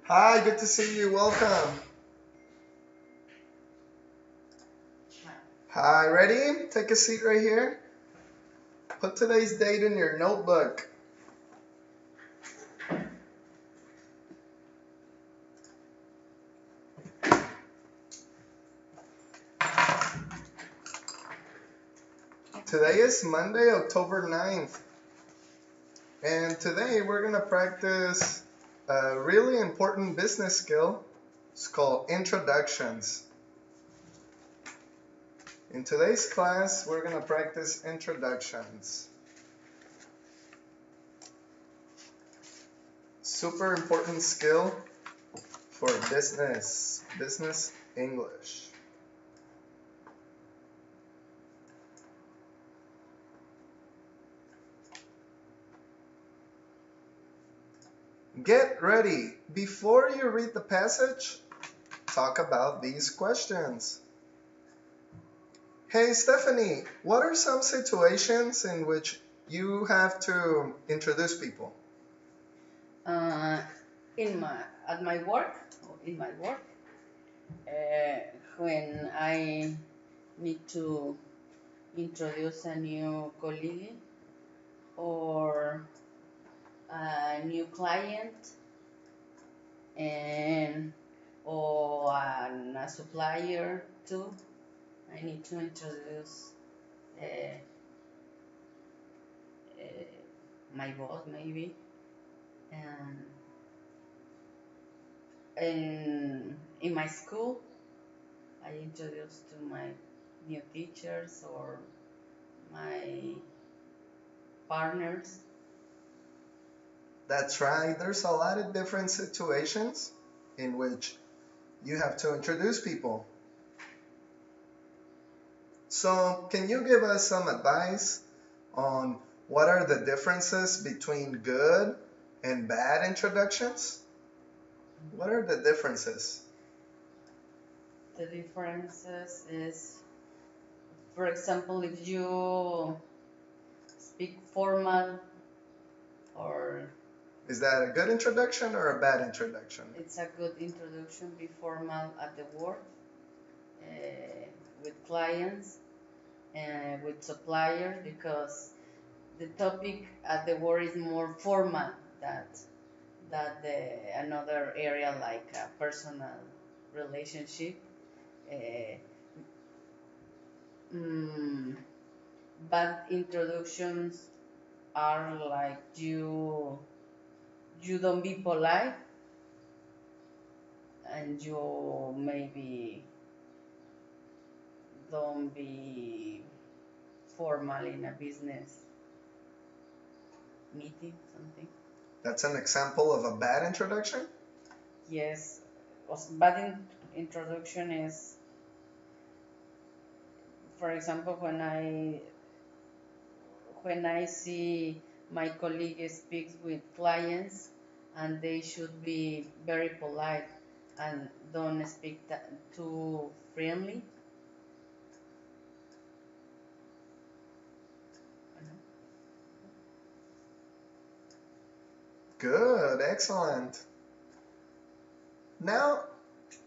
Hi, good to see you. Welcome. Hi, ready? Take a seat right here. Put today's date in your notebook. Today is Monday, October 9th. And today we're going to practice a really important business skill. It's called introductions. In today's class, we're going to practice introductions. Super important skill for business English. Get ready. Before you read the passage, talk about these questions. Hey Stephanie, what are some situations in which you have to introduce people? uh, at my work, uh, when I need to introduce a new colleague or a new client, and or a supplier too. I need to introduce uh, uh, my boss maybe, and in my school I introduce to my new teachers or my partners. That's right, there's a lot of different situations in which you have to introduce people. So, can you give us some advice on what are the differences between good and bad introductions? What are the differences? The differences is, for example, if you speak formal, or Is that a good introduction or a bad introduction? it's a good introduction, be formal at the work, uh, with clients and with suppliers, because the topic at the work is more formal that another area like a personal relationship. Uh, mm, Bad introductions are like you don't be polite, and you maybe don't be formal in a business meeting, something. That's an example of a bad introduction? Yes, bad introduction is, for example, when I see my colleague speaks with clients, and they should be very polite and don't speak too friendly. Good, excellent. Now,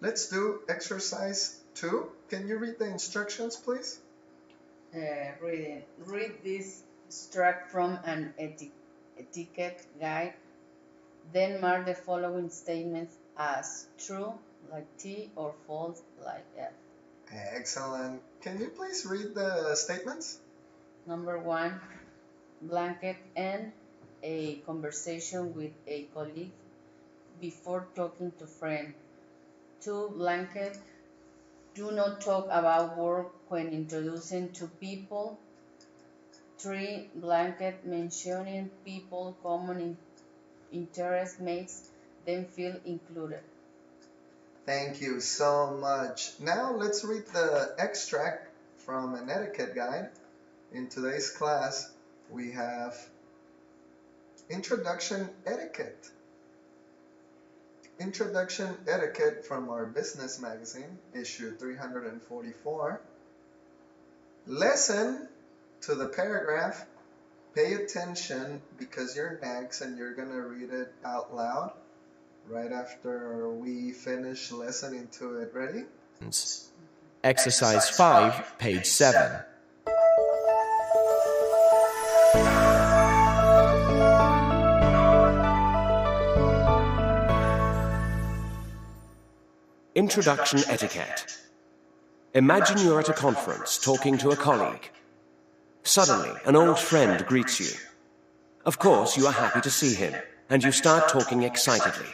let's do exercise 2. Can you read the instructions, please? Read this extract from an etiquette guide, then mark the following statements as true, like T, or false, like F. Excellent. Can you please read the statements? Number 1, blanket end a conversation with a colleague before talking to friend. 2, blanket do not talk about work when introducing to people. 3, blanket mentioning people common interest makes them feel included. Thank you so much. Now let's read the extract from an etiquette guide. In today's class, we have Introduction Etiquette. Introduction Etiquette from our business magazine, issue 344. Listen to the paragraph. Pay attention because you're next and you're going to read it out loud. right after we finish listening to it. Ready? Exercise 5, page 7. Introduction etiquette. Imagine you're at a conference talking to a colleague. Suddenly, an old friend greets you. Of course, you are happy to see him, and you start talking excitedly.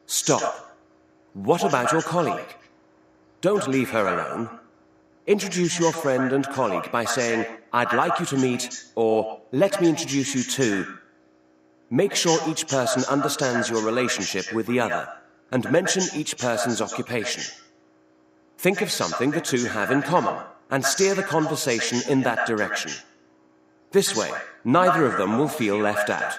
Stop. What about your colleague? Don't leave her alone. Introduce your friend and colleague by saying, "I'd like you to meet," or "Let me introduce you to." Make sure each person understands your relationship with the other, and mention each person's occupation. Think of something the two have in common, and steer the conversation in that direction. This way, neither of them will feel left out.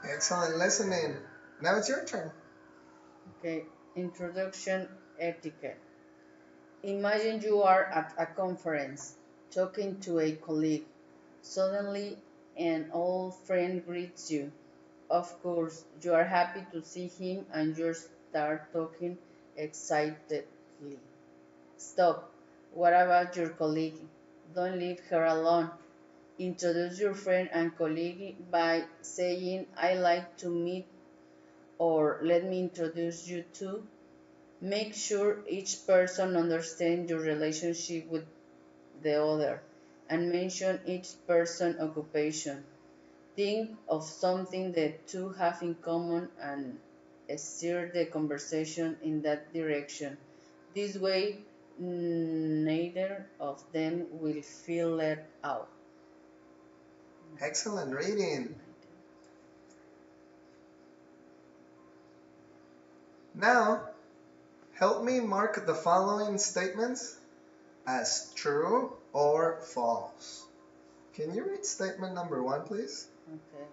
Excellent listening. Now it's your turn. Okay, introduction etiquette. Imagine you are at a conference talking to a colleague. Suddenly, an old friend greets you. Of course, you are happy to see him and you start talking excitedly. Stop. What about your colleague? Don't leave her alone. Introduce your friend and colleague by saying, "I like to meet," or "Let me introduce you to." Make sure each person understands your relationship with the other, and mention each person's occupation. Think of something the two have in common and steer the conversation in that direction. This way, neither of them will feel left out. Excellent reading. Now, help me mark the following statements as true or false. Can you read statement number 1, please? Okay.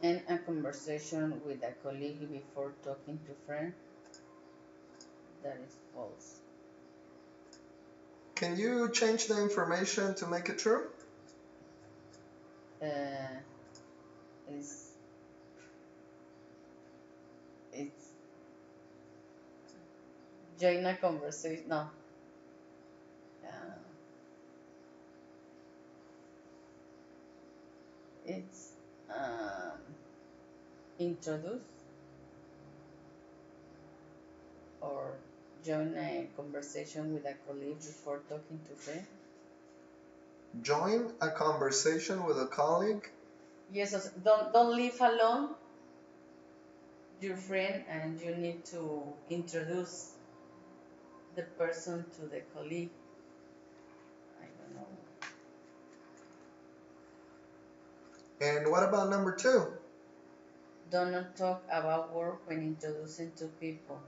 End a conversation with a colleague before talking to a friend. That is false. Can you change the information to make it true? It's join a conversation. No. It's introduce or join a conversation with a colleague before talking to a friend. Join a conversation with a colleague. Yes, don't leave alone your friend, and you need to introduce the person to the colleague. I don't know. And what about number 2? Do not talk about work when introducing two people.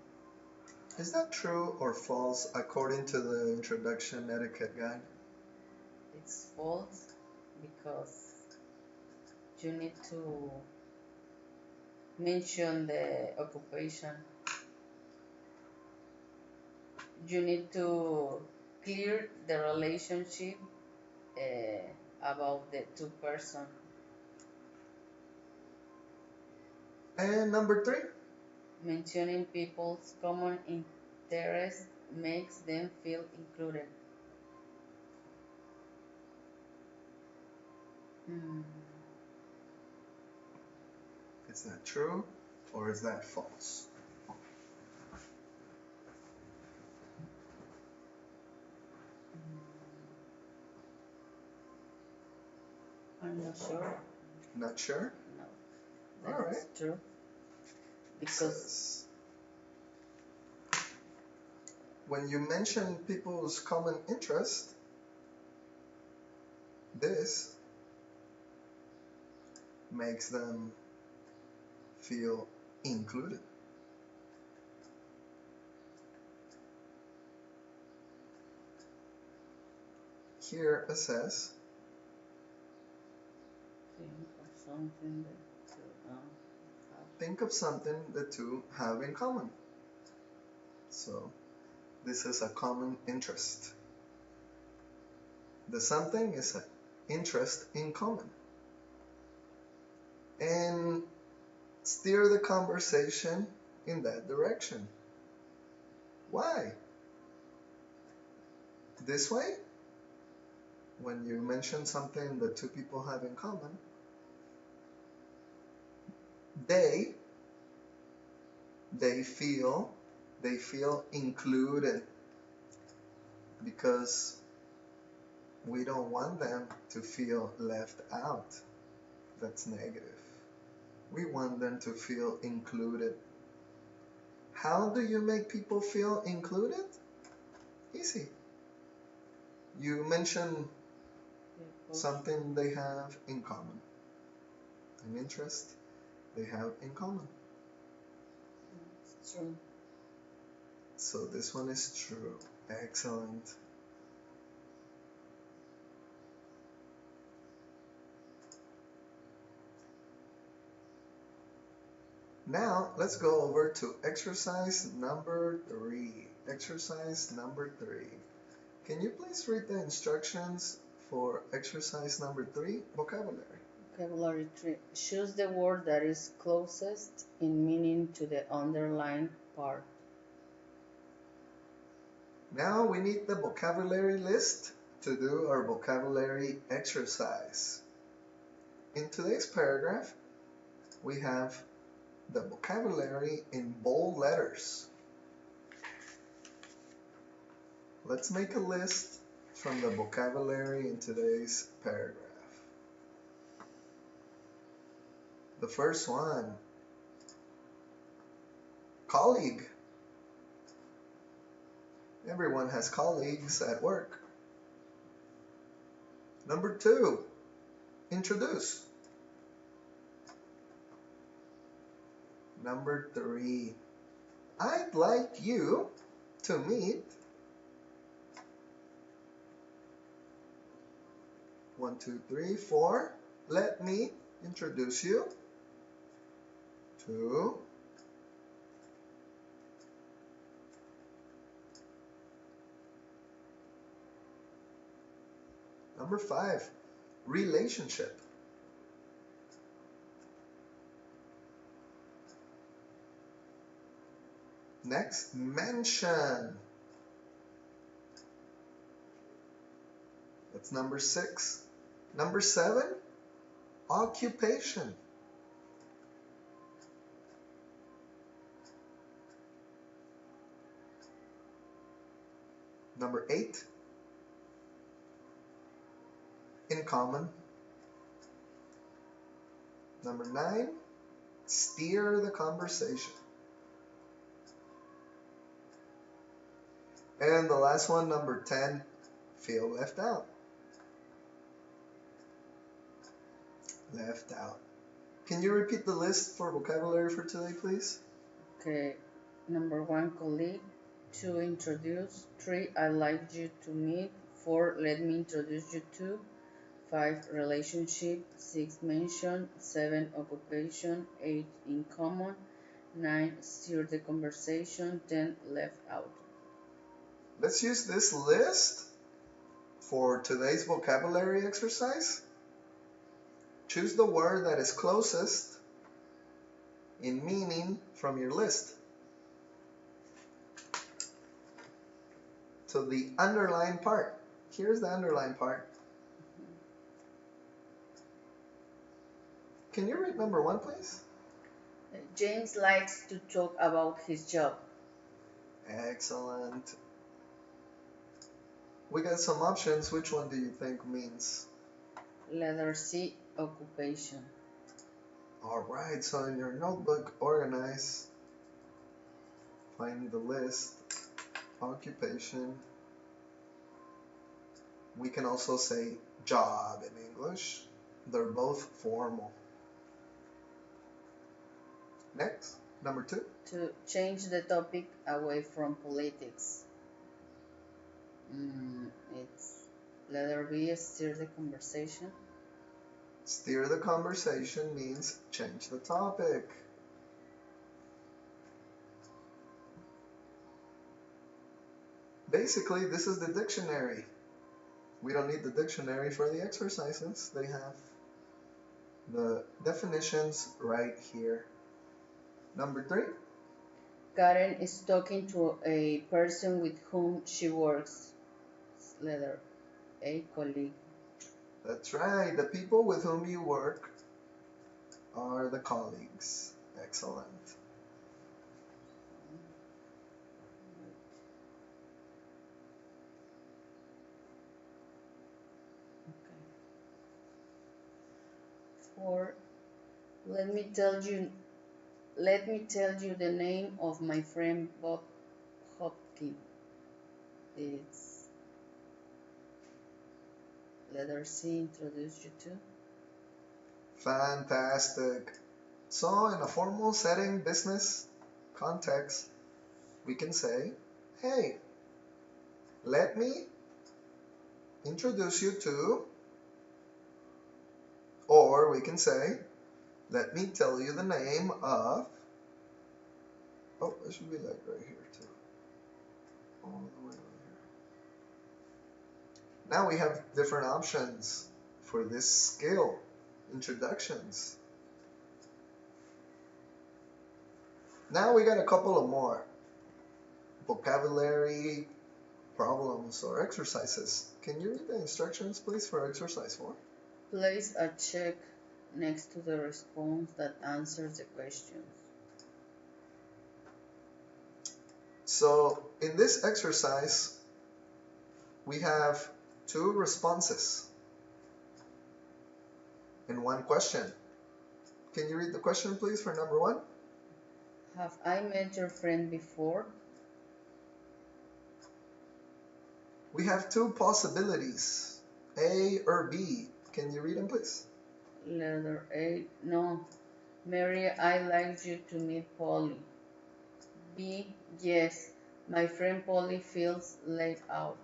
Is that true or false according to the introduction etiquette guide? It's false because you need to mention the occupation. You need to clear the relationship about the two persons. And number 3? Mentioning people's common interests makes them feel included. Is that true or is that false? I'm not sure. Not sure? No. All right. That's true. Because when you mention people's common interest, this makes them feel included. Here it says, think of something the two have in common. So this is a common interest. The something is an interest in common. And steer the conversation in that direction. Why? This way, when you mention something that two people have in common, they feel included, because we don't want them to feel left out. That's negative. We want them to feel included. How do you make people feel included? Easy. You mention something they have in common, an interest they have in common. It's true. So this one is true. Excellent. Now let's go over to exercise number 3. Exercise number 3. Can you please read the instructions for exercise number 3, vocabulary? Vocabulary 3. Choose the word that is closest in meaning to the underlined part. Now we need the vocabulary list to do our vocabulary exercise. In today's paragraph, we have the vocabulary in bold letters. Let's make a list from the vocabulary in today's paragraph. The first one, colleague. Everyone has colleagues at work. Number 2, introduce. Number 3, I'd like you to meet 1, 2, 3, 4. Let me introduce you to number 5, relationship. Next, mention. That's number 6. Number 7, occupation. Number 8, in common. Number 9, steer the conversation. And the last one, number 10, feel left out. Left out. Can you repeat the list for vocabulary for today, please? Okay. Number 1, colleague. 2, introduce. 3, I'd like you to meet. 4, let me introduce you to. 5, relationship. 6, mention. 7, occupation. 8, in common. 9, steer the conversation. 10, left out. Let's use this list for today's vocabulary exercise. Choose the word that is closest in meaning from your list to the underlined part. Here's the underlined part. Can you read number 1, please? James likes to talk about his job. Excellent. We got some options. Which one do you think means? Letter C, occupation. Alright, so in your notebook, organize. Find the list. Occupation. We can also say job in English. They're both formal. Next, number 2. To change the topic away from politics. It's letter B, steer the conversation. Steer the conversation means change the topic. Basically, this is the dictionary. We don't need the dictionary for the exercises. They have the definitions right here. Number 3. Karen is talking to a person with whom she works. Letter A, colleague. That's right. The people with whom you work are the colleagues. Excellent. Okay. 4. Let me tell you the name of my friend Bob Hopkins. It's letter C, introduce you to. Fantastic. So, in a formal setting, business context, we can say, hey, let me introduce you to, or we can say, let me tell you the name of, oh, it should be like right here too. All the way over here. Now we have different options for this skill, introductions. Now we got a couple of more vocabulary problems or exercises. Can you read the instructions, please, for exercise 4? Place a check next to the response that answers the questions. So in this exercise, we have 2 responses and 1 question. Can you read the question, please, for number 1? Have I met your friend before? We have 2 possibilities, A or B. Can you read them, please? Letter A, no. Mary, I like you to meet Polly. B, yes. My friend Polly feels left out.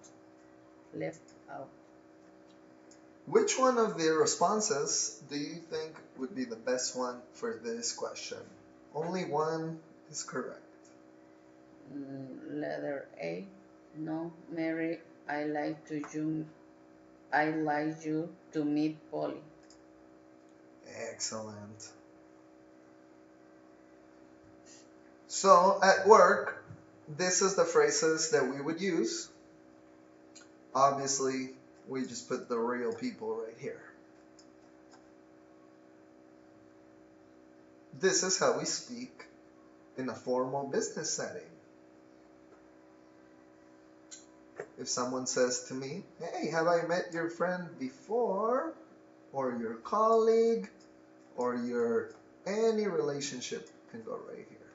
Which one of the responses do you think would be the best one for this question? Only one is correct. Letter A, no. Mary, I like you to meet Polly. Excellent. So at work, this is the phrases that we would use. Obviously, we just put the real people right here. This is how we speak in a formal business setting. If someone says to me, hey, have I met your friend before? Or your colleague? Or your any relationship can go right here.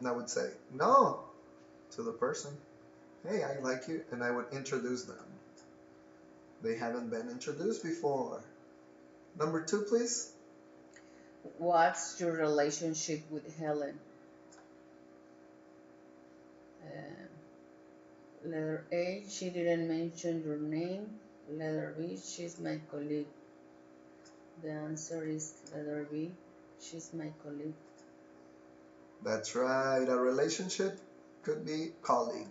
And I would say, no, to the person. Hey, I like you, and I would introduce them. They haven't been introduced before. Number 2, please. What's your relationship with Helen? Letter A, she didn't mention your name. Letter B, she's my colleague. The answer is letter B, she's my colleague. That's right, a relationship could be colleague.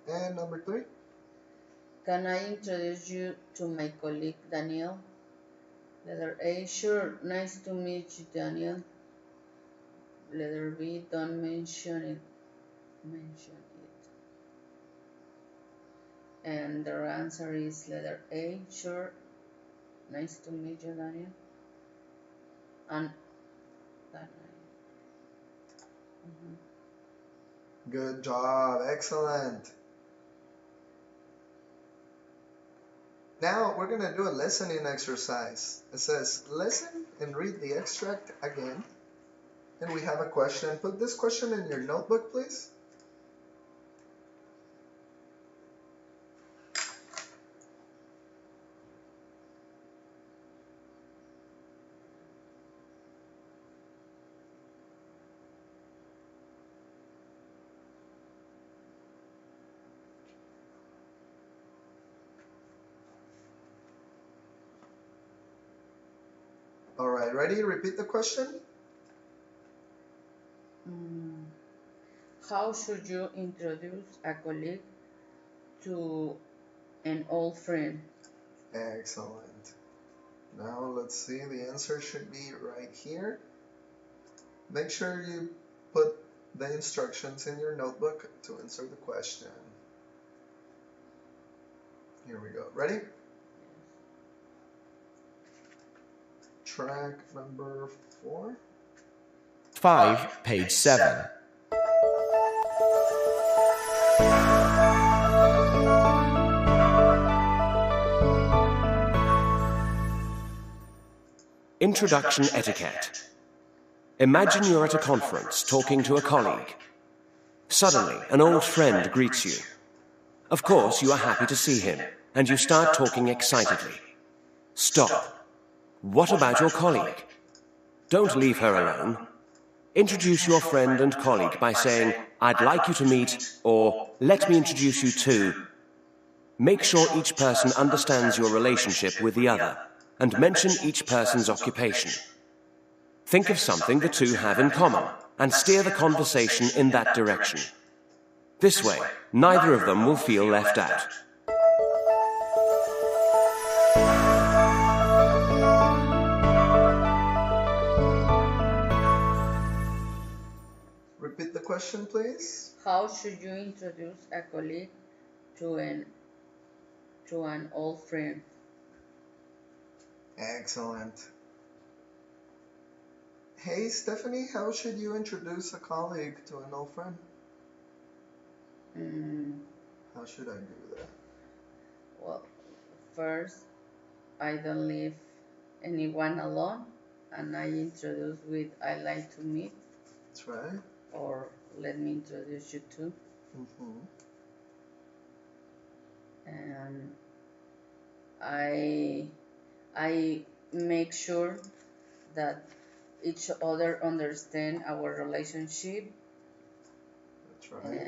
And number 3. Can I introduce you to my colleague Daniel? Letter A, sure, nice to meet you, Daniel. Letter B, don't mention it. And the answer is letter A, sure, nice to meet you, Daniel. And Daniel. Good job, excellent. Now we're going to do a listening exercise. It says listen and read the extract again. And we have a question. Put this question in your notebook, please. All right, ready? Repeat the question. How should you introduce a colleague to an old friend? Excellent. Now let's see, the answer should be right here. Make sure you put the instructions in your notebook to answer the question. Here we go. Ready? Track number 4. 5, page 7. Introduction etiquette. Imagine you're at a conference talking to a colleague. Suddenly, an old friend greets you. Of course, you are happy to see him, and you start talking excitedly. Stop. What about your colleague? Don't leave her alone. Introduce your friend and colleague by saying, "I'd like you to meet," or "Let me introduce you to." Make sure each person understands your relationship with the other, and mention each person's occupation. Think of something the two have in common, and steer the conversation in that direction. This way, neither of them will feel left out. Repeat the question, please. How should you introduce a colleague to an old friend? Excellent. Hey, Stephanie, how should you introduce a colleague to an old friend? How should I do that? Well, first, I don't leave anyone alone, and I introduce with "I like to meet," That's right. or "Let me introduce you to." And I make sure that each other understand our relationship, That's right.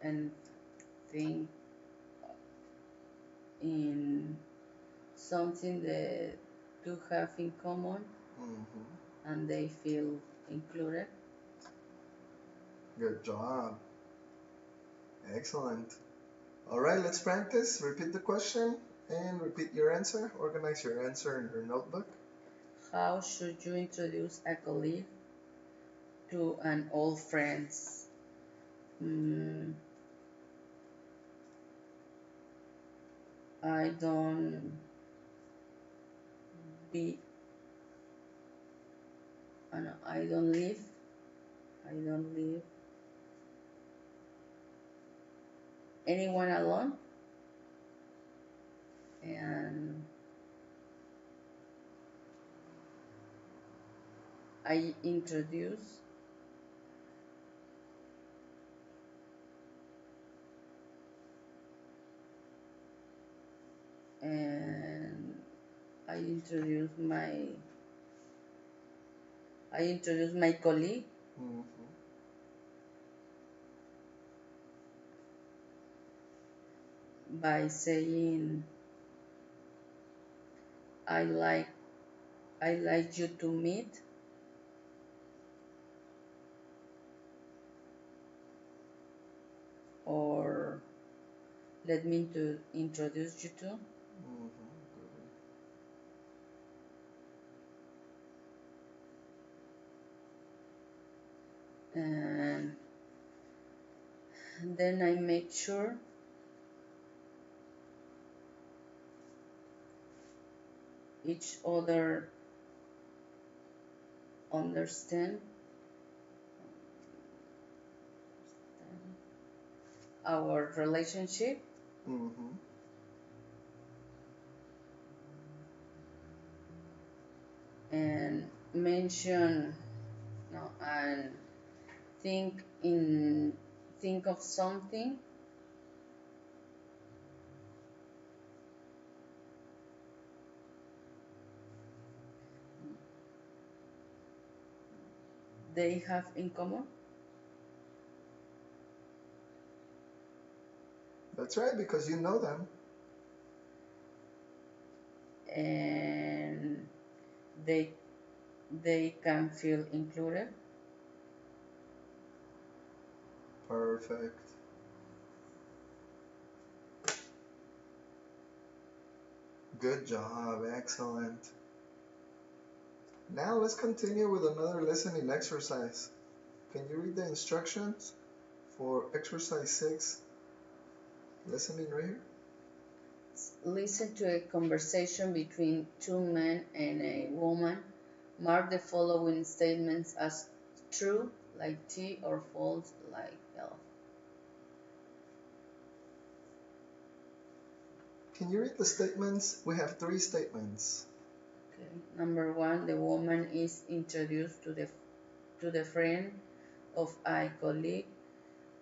and think in something that two have in common, and they feel included. Good job. Excellent. All right, let's practice. Repeat the question and repeat your answer. Organize your answer in your notebook. How should you introduce a colleague to an old friend? I don't be I don't leave anyone alone, and I introduce my colleague by saying, I like you to meet," or "Let me to introduce you to." And then I make sure each other understand our relationship, and mention and think of something they have in common. That's right, because you know them. And they can feel included. Perfect. Good job. Excellent. Now let's continue with another listening exercise. Can you read the instructions for exercise 6? Listening right here. Listen to a conversation between two men and a woman. Mark the following statements as true, like T, or false, like L. Can you read the statements? We have 3 statements. Okay. Number 1, the woman is introduced to the friend of a colleague.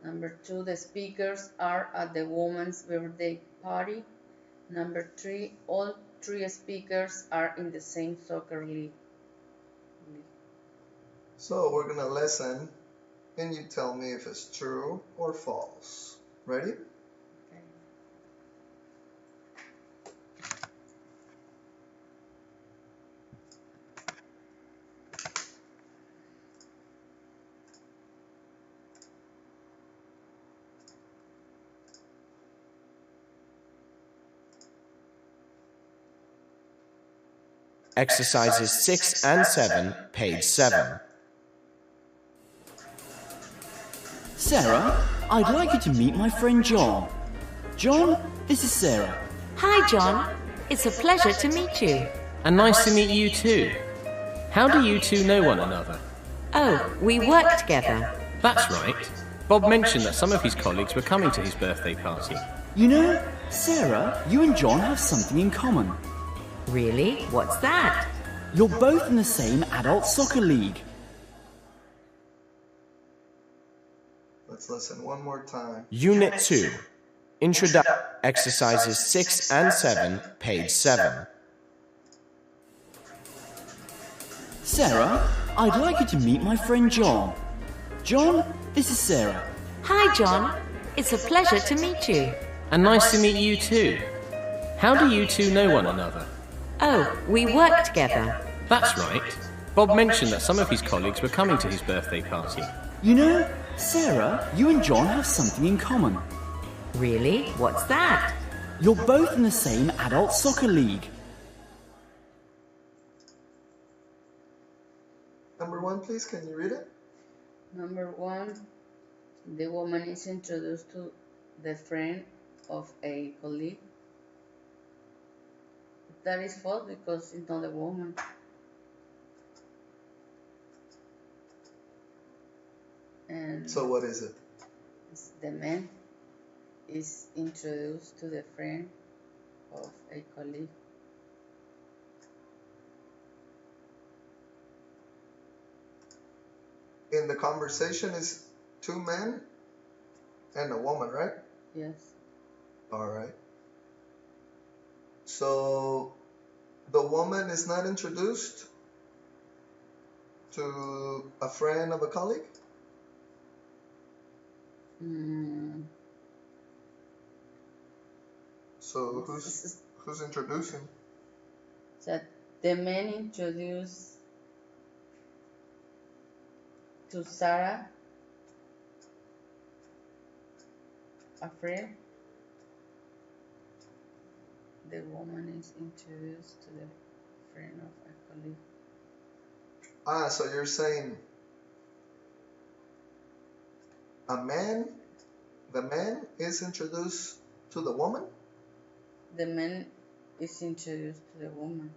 Number 2, the speakers are at the woman's birthday party. Number 3, all 3 speakers are in the same soccer league. So we're going to listen and you tell me if it's true or false. Ready? Okay. Exercises 6 and 7, page 7. Sarah, I'd like you to meet my friend John. John, this is Sarah. Hi, John. It's a pleasure to meet you. And nice to meet you too. How do you two know one another? Oh, we work together. That's right. Bob mentioned that some of his colleagues were coming to his birthday party. You know, Sarah, you and John have something in common. Really? What's that? You're both in the same adult soccer league. Let's listen one more time. Unit 2. Introduction. Exercises 6 and 7, page 7. Sarah, I'd like you to meet my friend John. John, this is Sarah. Hi, John. It's a pleasure to meet you. And nice to meet you too. How do you two know one another? Oh, we work together. That's right. Bob mentioned that some of his colleagues were coming to his birthday party. You know, Sarah, you and John have something in common. Really? What's that? You're both in the same adult soccer league. Number 1, please, can you read it? Number 1, the woman is introduced to the friend of a colleague. That is false because it's not a woman. And So what is it? the man is introduced to the friend of a colleague. In the conversation is 2 men and a woman, right? Yes. All right. So the woman is not introduced to a friend of a colleague? So who's introducing? So the man introduced to Sarah a friend. The woman is introduced to the friend of a colleague. Ah, so you're saying the man is introduced to the woman? The man is introduced to the woman.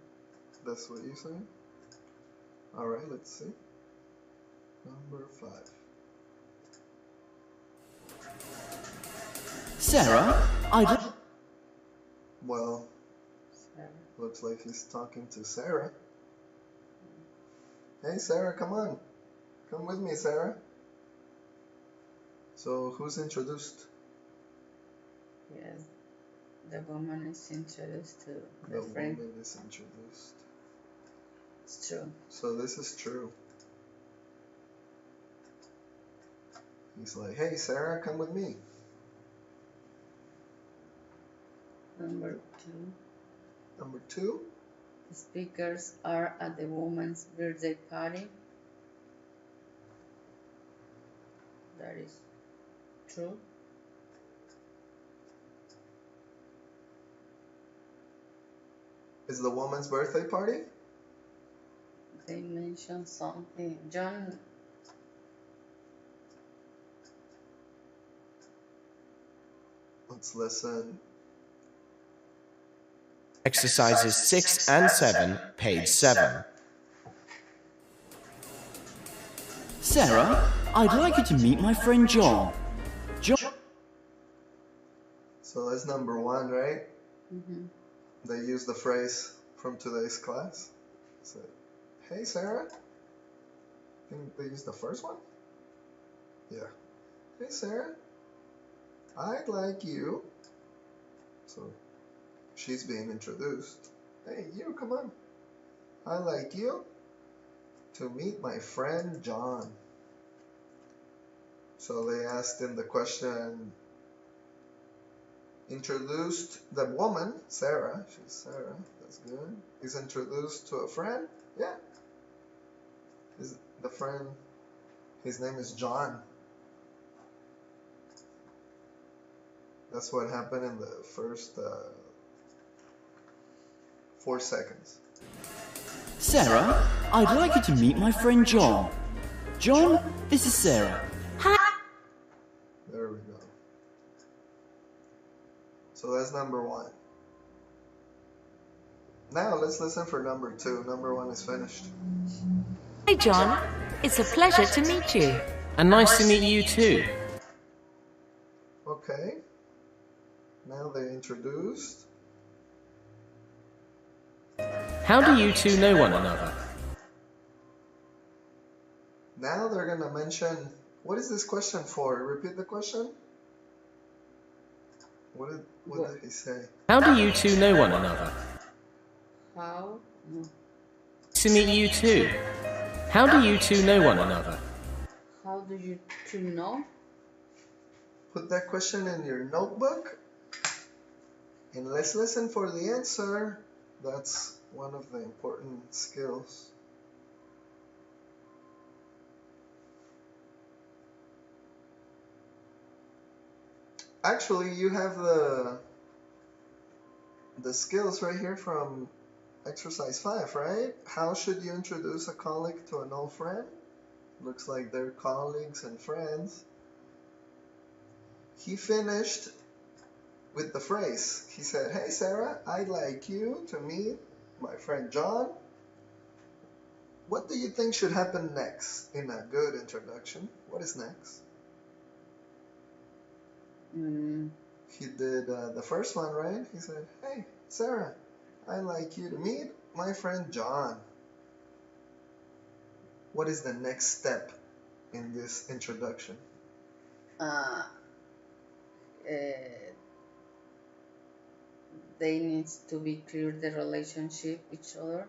That's what you're saying? All right, let's see. Number 5. Sarah, Well, Sarah. looks like he's talking to Sarah. Hey, Sarah, come on. Come with me, Sarah. So, who's introduced? Yes. The woman is introduced to The the friend. woman is introduced. It's true. So, this is true. He's like, hey, Sarah, come with me. Number 2. Number 2. The speakers are at the woman's birthday party. That is True. Is the woman's birthday party? They mentioned something. John. Let's listen. Exercises 6 and 7, page 7. Sarah, I'd like you to meet my friend John. John. So that's number 1, right? Mm-hmm. They use the phrase from today's class. So, hey Sarah. I think they used the first one? Yeah. Hey Sarah, I'd like you. So she's being introduced. Hey you, come on. I'd like you to meet my friend John. So they asked in the question, introduced the woman, Sarah, she's Sarah, that's good, is introduced to a friend? Yeah. Is the friend, his name is John. That's what happened in the first 4 seconds. Sarah, I'd like you to meet my friend John. John, this is Sarah. There we go. So that's number 1. Now let's listen for number 2. Number 1 is finished. Hi, John. It's a pleasure to meet you. And nice to meet you too. Okay. Now they introduced. How do you two know one another? Now they're going to mention, what is this question for? Repeat the question. What did he say? How do you two know one another? How? No. To meet you too. How do you two know one another? How do you two know? Put that question in your notebook. And let's listen for the answer. That's one of the important skills. Actually, you have the skills right here from exercise 5, right? How should you introduce a colleague to an old friend? Looks like they're colleagues and friends. He finished with the phrase. He said, hey Sarah, I'd like you to meet my friend John. What do you think should happen next in a good introduction? What is next? He did the first one, right? He said, hey Sarah, I'd like you to meet my friend John. What is the next step in this introduction? They need to be clear the relationship each other.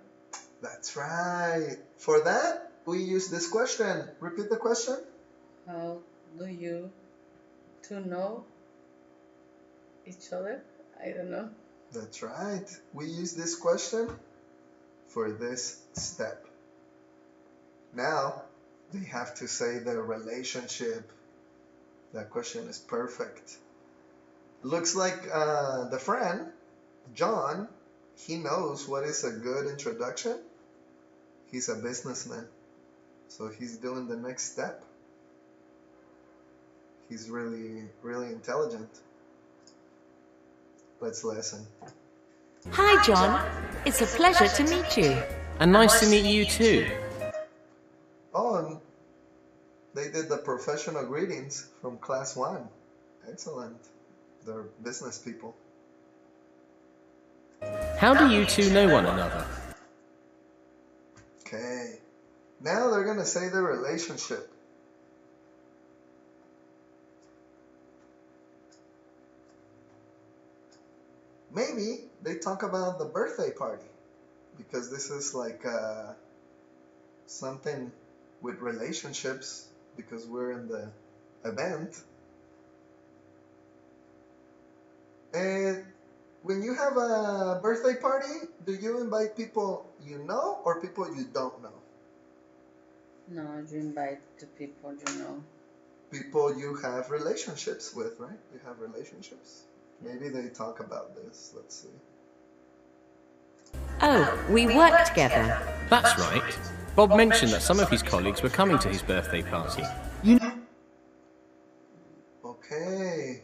That's right. For that, we use this question. Repeat the question. How do you two know each other? I don't know. That's right. We use this question for this step. Now, they have to say the relationship. That question is perfect. Looks like the friend, John, he knows what is a good introduction. He's a businessman. So he's doing the next step. He's really, really intelligent. Let's listen. Hi, John. It's a pleasure to meet you. And nice to meet you too. Oh, and they did the professional greetings from class 1. Excellent. They're business people. How do you two know one another? Okay. Now they're going to say the relationship. Maybe they talk about the birthday party, because this is like something with relationships, because we're in the event. And when you have a birthday party, do you invite people you know or people you don't know? No, you invite the people you know. people you have relationships with, right? You have relationships. Maybe they talk about this. Let's see. Oh, we work together. That's right. Bob mentioned that some of his colleagues were coming to his birthday party. Okay.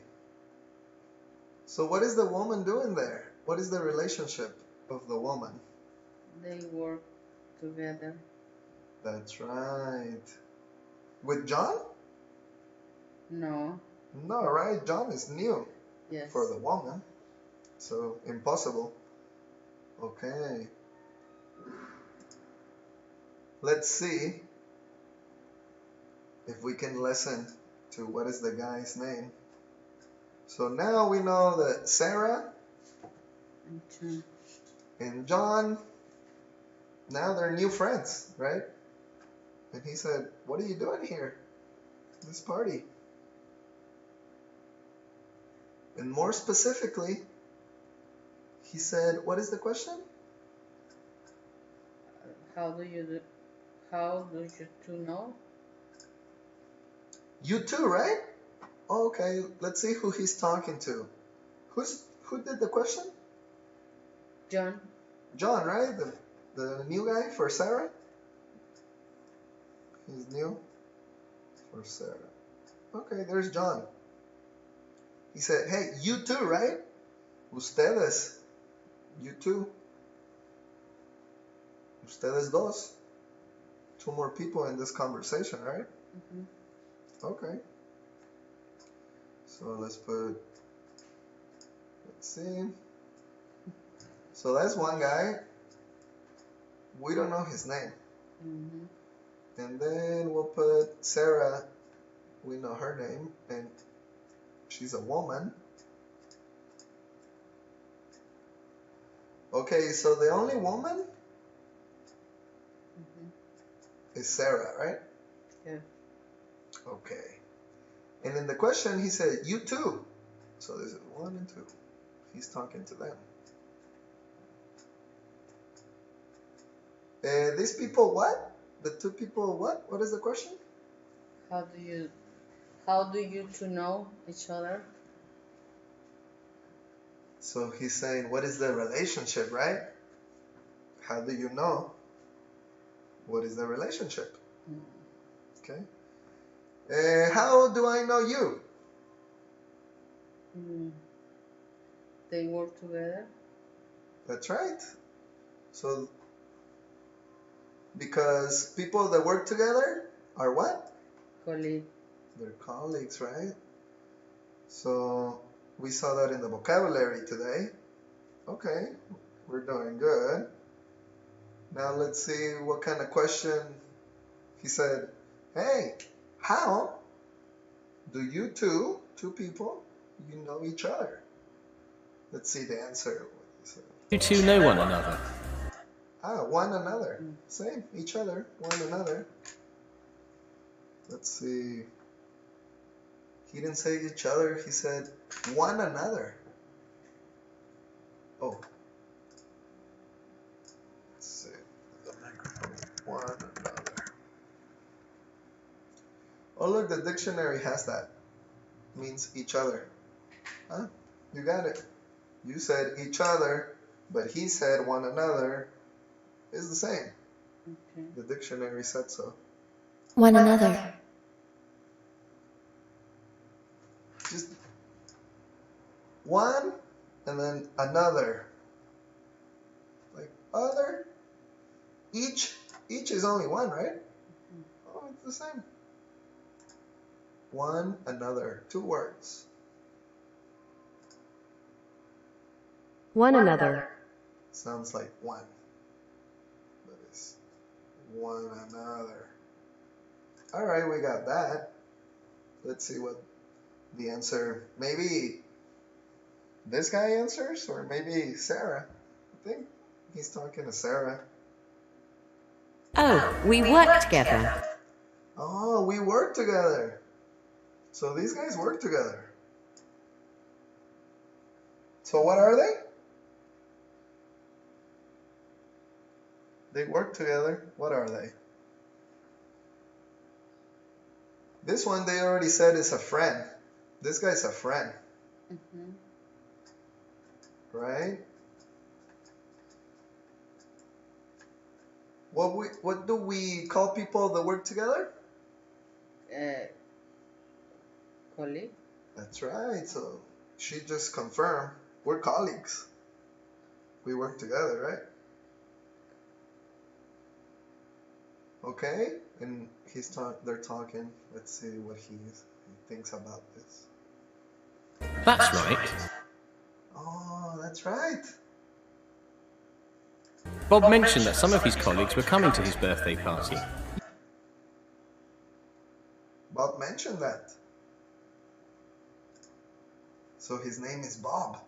So what is the woman doing there? What is the relationship of the woman? They work together. That's right. With John? No. No, right? John is new Yes. for the woman. So impossible. Okay. Let's see if we can listen to what is the guy's name. So now we know that Sarah and John, now they're new friends, right? And he said, what are you doing here? This party. And more specifically, he said, what is the question? How do you two know? You too, right? Okay, let's see who he's talking to. Who did the question? John. John, right? The new guy for Sarah? He's new for Sarah. Okay, there's John. He said, hey, you too, right? Ustedes. You too. Ustedes dos. Two more people in this conversation, right? Mm-hmm. Okay. So let's see. So that's one guy. We don't know his name. Mm-hmm. And then we'll put Sarah. We know her name, and she's a woman. Okay, so the only woman is Sarah, right? Yeah. Okay. And in the question, he said, you too. So this is 1 and 2. He's talking to them. These people what? The two people what? What is the question? How do you two know each other? So he's saying, what is the relationship, right? How do you know? What is the relationship? Okay. How do I know you? They work together. That's right. So, because people that work together are what? Colleague. They're colleagues, right? So, we saw that in the vocabulary today. Okay, we're doing good. Now let's see what kind of question. He said, hey, how do you two people, you know each other? Let's see the answer. You two know one another. One another. Same, each other, one another. Let's see. He didn't say each other, he said one another. Oh. Let's see. The microphone. One another. Oh, look, the dictionary has that. Means each other. Huh? You got it. You said each other, but he said one another. It's the same. Okay. The dictionary said so. One another. Just one and then another. Like other. Each is only one, right? Oh, it's the same. One another. 2 words. One another. Sounds like one. But it's one another. Alright, we got that. Let's see what the answer. Maybe this guy answers, or maybe Sarah. I think he's talking to Sarah. Oh, we work together. Oh, we work together. So these guys work together. So what are they? They work together. What are they? This one they already said is a friend. This guy's a friend, right? What do we call people that work together? Colleague. That's right. So she just confirmed we're colleagues. We work together, right? Okay, and they're talking. Let's see what he thinks about this. That's right. Oh, that's right. Bob mentioned that some of his colleagues were coming to his birthday party. Bob mentioned that. So his name is Bob.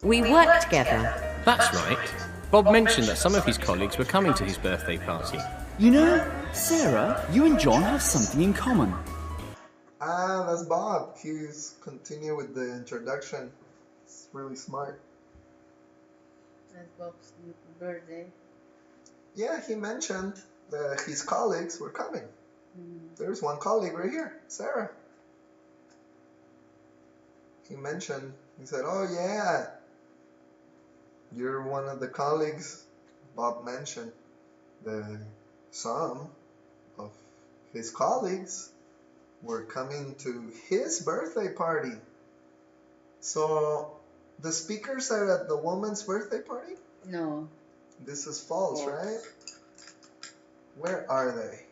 We work together. That's right. Bob mentioned that some of his colleagues were coming to his birthday party. You know, Sarah, you and John have something in common. Ah, that's Bob. He's continue with the introduction. It's really smart. That's Bob's birthday. Yeah, he mentioned that his colleagues were coming. There's one colleague right here, Sarah. He said, oh yeah, you're one of the colleagues. Bob mentioned that some of his colleagues were coming to his birthday party. So the speakers are at the woman's birthday party? No. This is false, right? Where are they?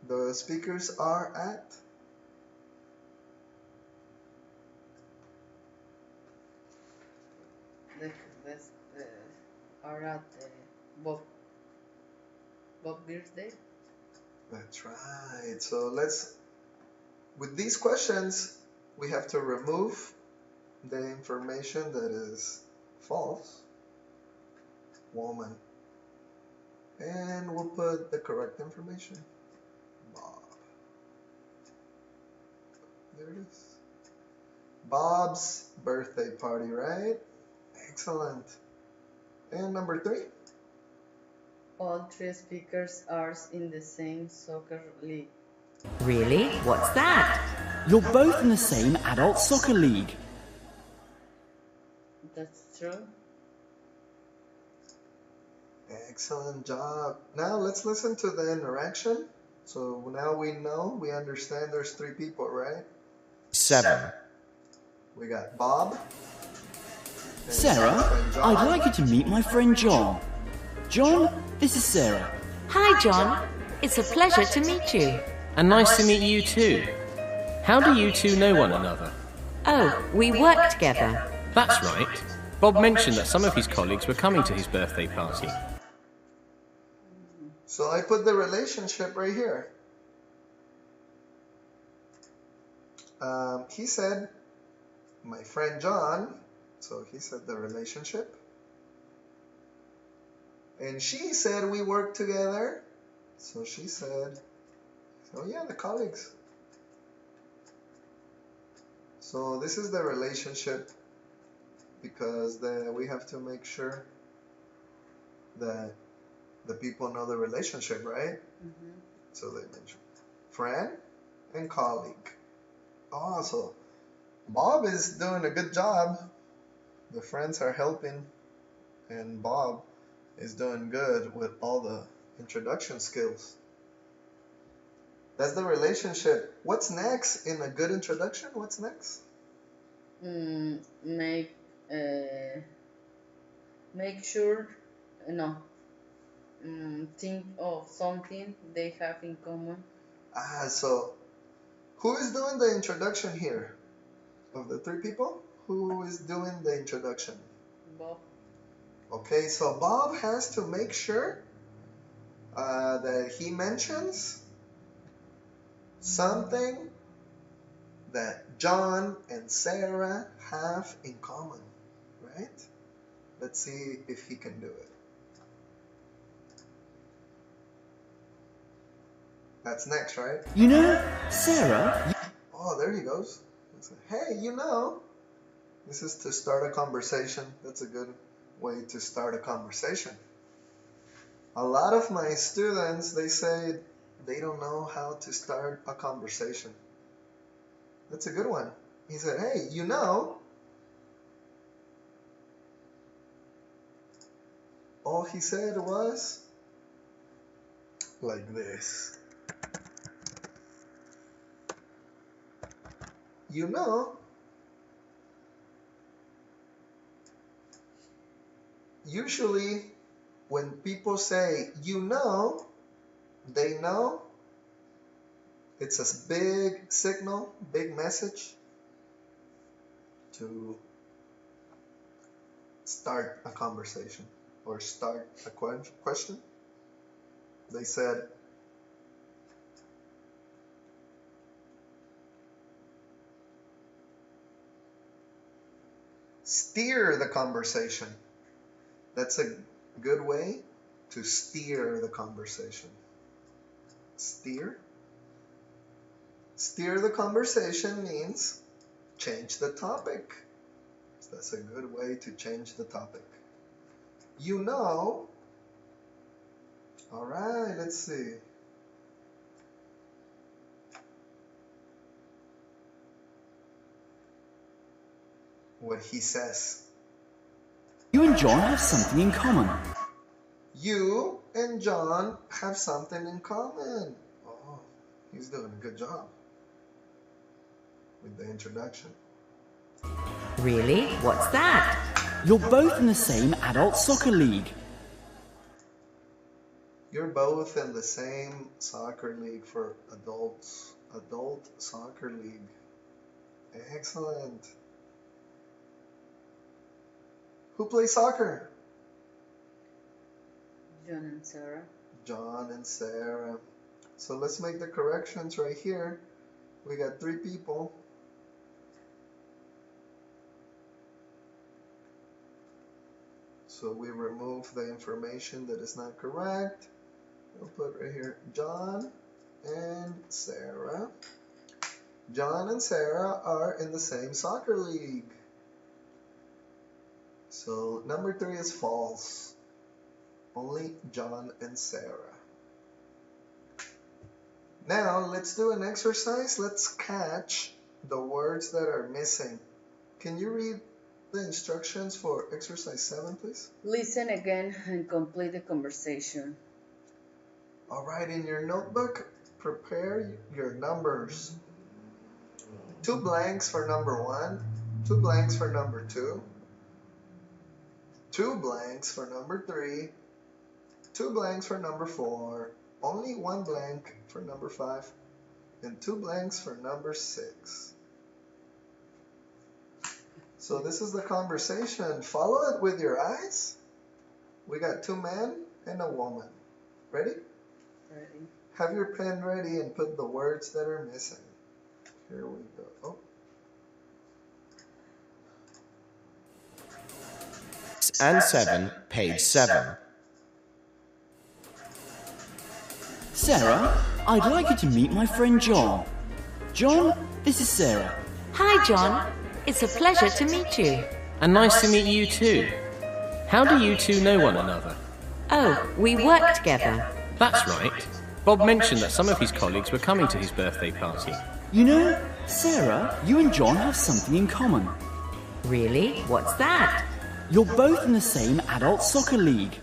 The speakers are at? Are at Bob birthday. That's right. So with these questions, we have to remove the information that is false. Woman. And we'll put the correct information. Bob. There it is. Bob's birthday party, right? Excellent. And number 3. All 3 speakers are in the same soccer league. Really? What's that? You're both in the same adult soccer league. That's true. Excellent job. Now let's listen to the interaction. So now we understand there's 3 people, right? 7. We got Bob. Sarah, I'd like you to meet my friend John. John, this is Sarah. Hi, John. It's a pleasure to meet you. And nice to meet you too. How do you two know one another? Oh, we work together. That's right. Bob mentioned that some of his colleagues were coming to his birthday party. So I put the relationship right here. He said, my friend John, so he said the relationship. And she said we work together. So she said, oh yeah, the colleagues. So this is the relationship because we have to make sure that the people know the relationship, right? So they mention friend and colleague. Oh, so Bob is doing a good job. The friends are helping, and Bob is doing good with all the introduction skills. That's the relationship. What's next in a good introduction? What's next? Make sure, think of something they have in common. So who is doing the introduction here? Of the 3 people, who is doing the introduction? Bob. Okay, so Bob has to make sure that he mentions something that John and Sarah have in common, right? Let's see if he can do it. That's next, right? You know, Sarah... Oh, there he goes. Hey, this is to start a conversation. That's a good way to start a conversation. A lot of my students, they say They don't know how to start a conversation. That's a good one. He said, hey, you know, all he said was like this. You know, usually when people say, you know, they know, it's a big signal, big message to start a conversation or start a question. They said, steer the conversation. That's a good way to steer the conversation. Steer. Steer the conversation means change the topic. So that's a good way to change the topic. You know, all right, let's see. What he says. You and John have something in common. You and John have something in common. Oh, he's doing a good job with the introduction. Really? What's that? You're both in the same adult soccer league. You're both in the same soccer league for adults. Adult soccer league. Excellent. Who plays soccer? John and Sarah. John and Sarah. So let's make the corrections right here. We got 3 people. So we remove the information that is not correct. We'll put right here John and Sarah. John and Sarah are in the same soccer league. So number 3 is false. Only John and Sarah. Now let's do an exercise. Let's catch the words that are missing. Can you read the instructions for exercise 7, please? Listen again and complete the conversation. All right, in your notebook, prepare your numbers. 2 blanks for number 1, 2 blanks for number 2, 2 blanks for number 3, 2 blanks for number 4, only 1 blank for number 5, and 2 blanks for number 6. So this is the conversation. Follow it with your eyes. We got 2 men and a woman. Ready? Ready. Have your pen ready and put the words that are missing. Here we go. Oh. And 7, page 7. Sarah, I'd like you to meet my friend John. John, this is Sarah. Hi, John. It's a pleasure to meet you. And nice to meet you too. How do you two know one another? Oh, we work together. That's right. Bob mentioned that some of his colleagues were coming to his birthday party. You know, Sarah, you and John have something in common. Really? What's that? You're both in the same adult soccer league.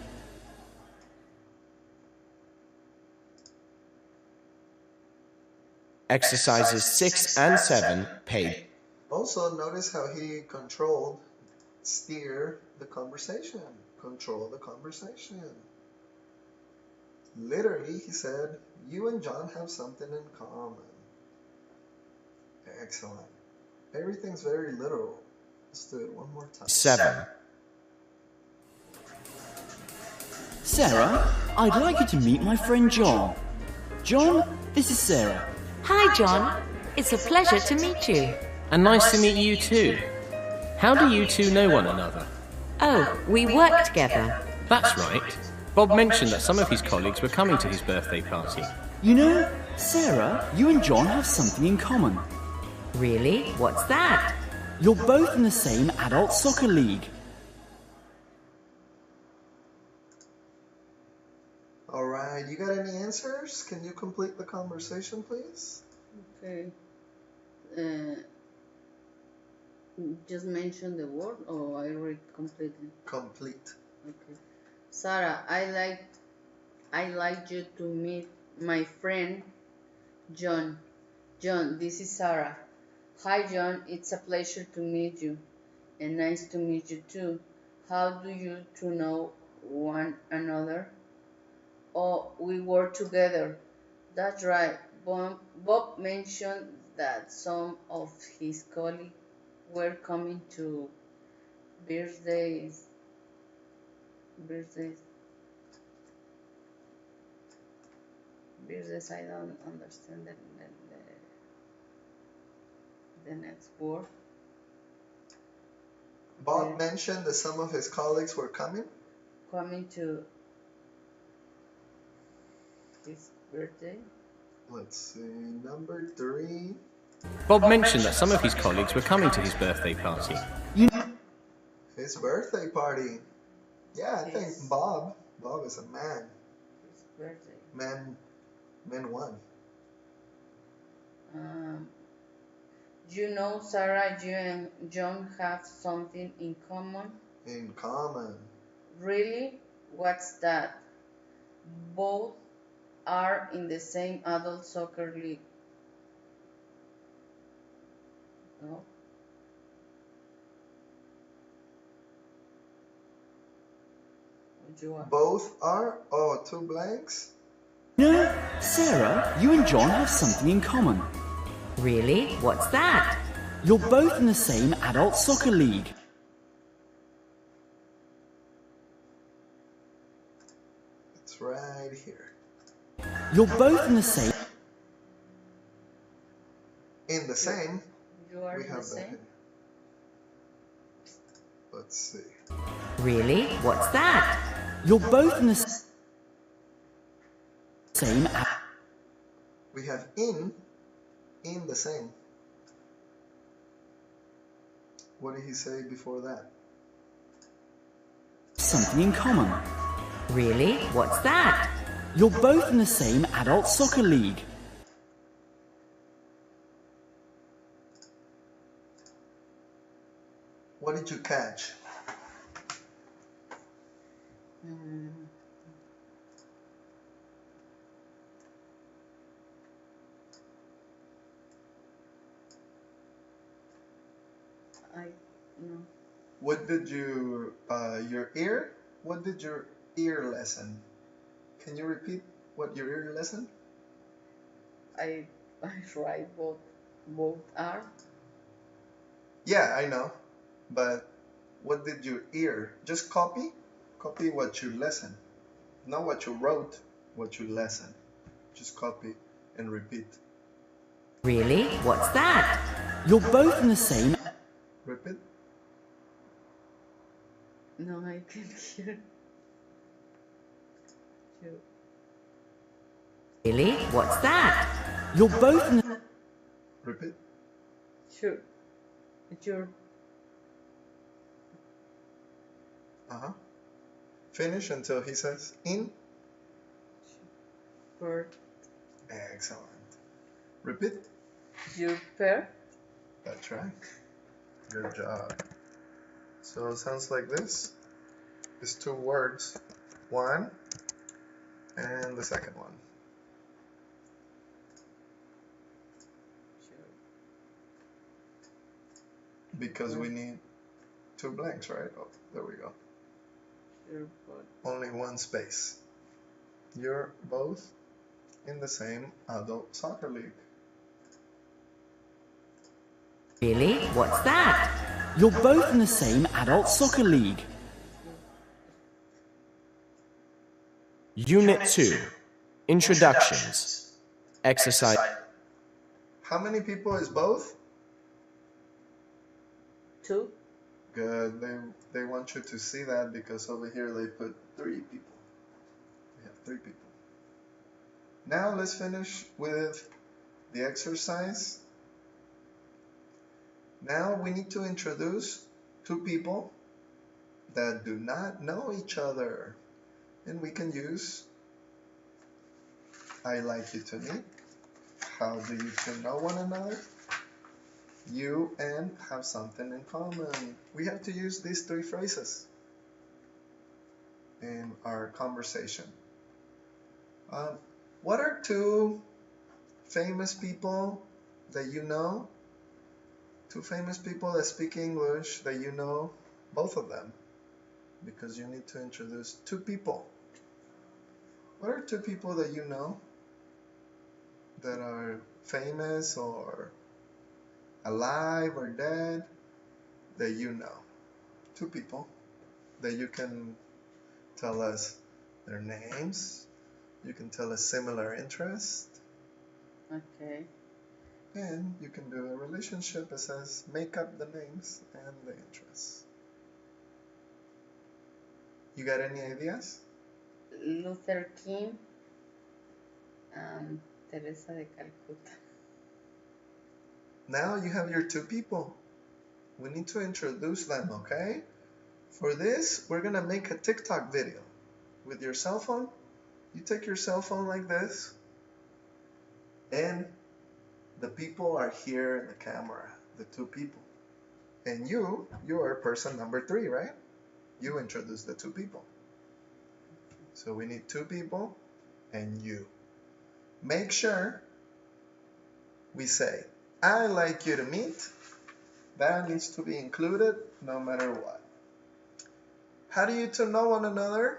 Exercises 6 and 7, page. Also, notice how he controlled, steer the conversation. Control the conversation. Literally, he said, you and John have something in common. Excellent. Everything's very literal. Let's do it one more time. 7. Sarah, I'd like you to meet my friend John. John, this is Sarah. Hi, John. It's a pleasure to meet you. And nice to meet you too. How do you two know one another? Oh, we work together. That's right. Bob mentioned that some of his colleagues were coming to his birthday party. You know, Sarah, you and John have something in common. Really? What's that? You're both in the same adult soccer league. All right. right, you got any answers? Can you complete the conversation, please? Okay. Just mention the word, or I read completely. Complete. Okay. Sarah, I like you to meet my friend John. John, this is Sarah. Hi John, it's a pleasure to meet you, and nice to meet you too. How do you two know one another? Oh, we work together. That's right. Bob mentioned that some of his colleagues were coming to birthdays. Birthdays. Birthdays. I don't understand the next word. Bob mentioned that some of his colleagues were coming. Coming to his birthday. Let's see, number 3. Bob mentioned that some of his colleagues were coming to his birthday party. His birthday party. Yeah, I think Bob is a man. His birthday. Man one. You know, Sarah, you and John have something in common. In common. Really? What's that? Both are in the same adult soccer league. No? You are. Both are? Oh, 2 blanks? No, Sarah, you and John have something in common. Really? What's that? You're both in the same adult soccer league. It's right here. You're both in the same. In the same. You are We in have the that same? here. Let's see. Really? What's that? You're both in the same. We have in the same. What did he say before that? Something in common. Really? What's that? You're both in the same adult soccer league. What did you catch? No. What did your ear? What did your ear lesson? Can you repeat what your ear lesson? I write both are. Yeah, I know. But what did your ear? Just copy what you lesson. Not what you wrote, what you lesson. Just copy and repeat. Really? What's that? You're both in the same. Repeat. No, I can't hear. You. Really? What's that? You're both in the. Repeat. Sure. Your. Finish until he says in. Bird. Excellent. Repeat. Your pair. That's right. Good job. So it sounds like this. It's 2 words. One and the second one. Sure. Because we need 2 blanks, right? Oh, there we go. Sure, but Only 1 space. You're both in the same adult soccer league. Really? What's that? You're both in the same adult soccer league. Unit 2. Introductions. Exercise. How many people is both? 2. Good. They want you to see that because over here they put 3 people. We have 3 people. Now let's finish with the exercise. Now we need to introduce 2 people that do not know each other. And we can use I like you to meet. How do you two know one another? You and have something in common. We have to use these three phrases in our conversation. What are two famous people that you know? Two famous people that speak English that you know, both of them, because you need to introduce two people. What are two people that you know that are famous or alive or dead that you know? Two people that you can tell us their names, you can tell us similar interest, Okay. and you can do a relationship that says make up the names and the interests. You got any ideas? Luther King and Teresa de Calcuta. Now you have your two people. We need to introduce them, okay? For this, we're gonna make a TikTok video with your cell phone. You take your cell phone like this, and the people are here in the camera, the two people. And you are person number 3, right? You introduce the two people. So we need two people and you. Make sure we say, I like you to meet. That needs to be included no matter what. How do you two know one another?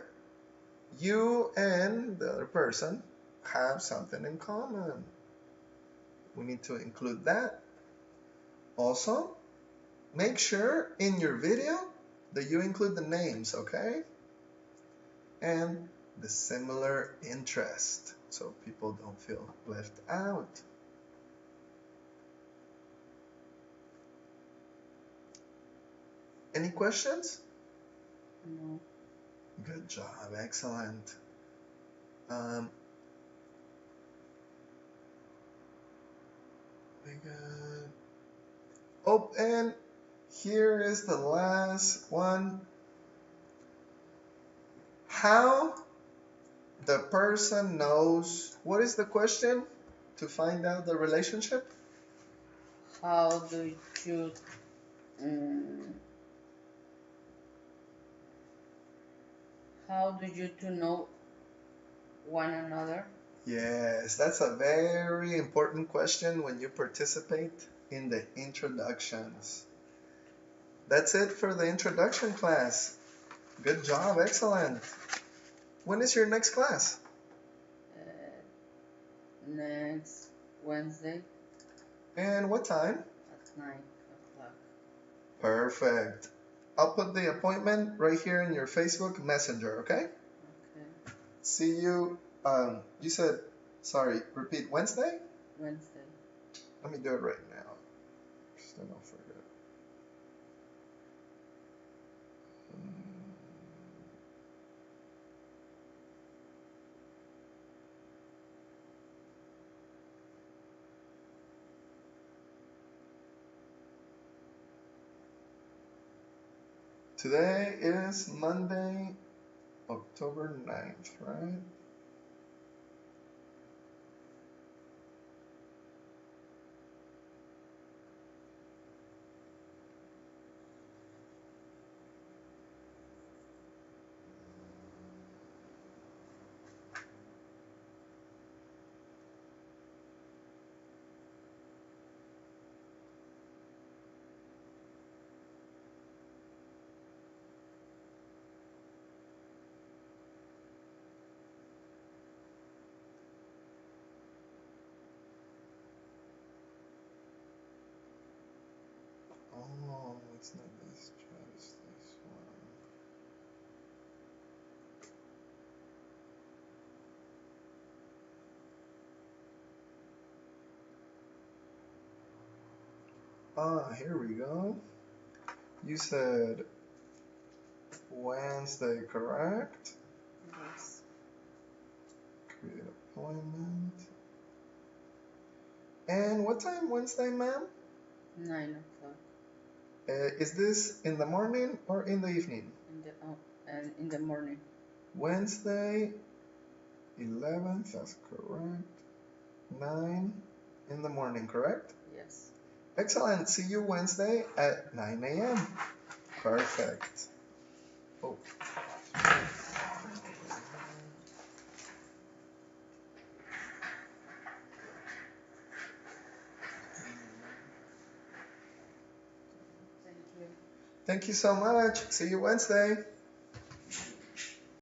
You and the other person have something in common. We need to include that. Also, make sure in your video that you include the names, okay? And the similar interest, so people don't feel left out. Any questions? No. Good job, excellent. We got... Oh, and here is the last one. How the person knows, what is the question to find out the relationship? How do you how do you two know one another? Yes, that's a very important question when you participate in the introductions. That's it for the introduction class. Good job, excellent. When is your next class? Next Wednesday And what time? at 9 o'clock. Perfect. I'll put the appointment right here in your Facebook Messenger, okay? Okay. See you, you said, sorry, repeat, Wednesday? Wednesday. Let me do it right now, so I don't forget. Today is Monday, October 9th, right? Oh, it's not this, just this one. Ah, here we go. You said Wednesday, correct? Yes. Create appointment. And what time Wednesday, ma'am? 9 o'clock Is this in the morning or in the evening? in the morning. Wednesday, 11th, that's correct. 9 in the morning, correct? Yes. Excellent. See you Wednesday at 9 a.m. Perfect. Oh. Thank you. Thank you so much. See you Wednesday.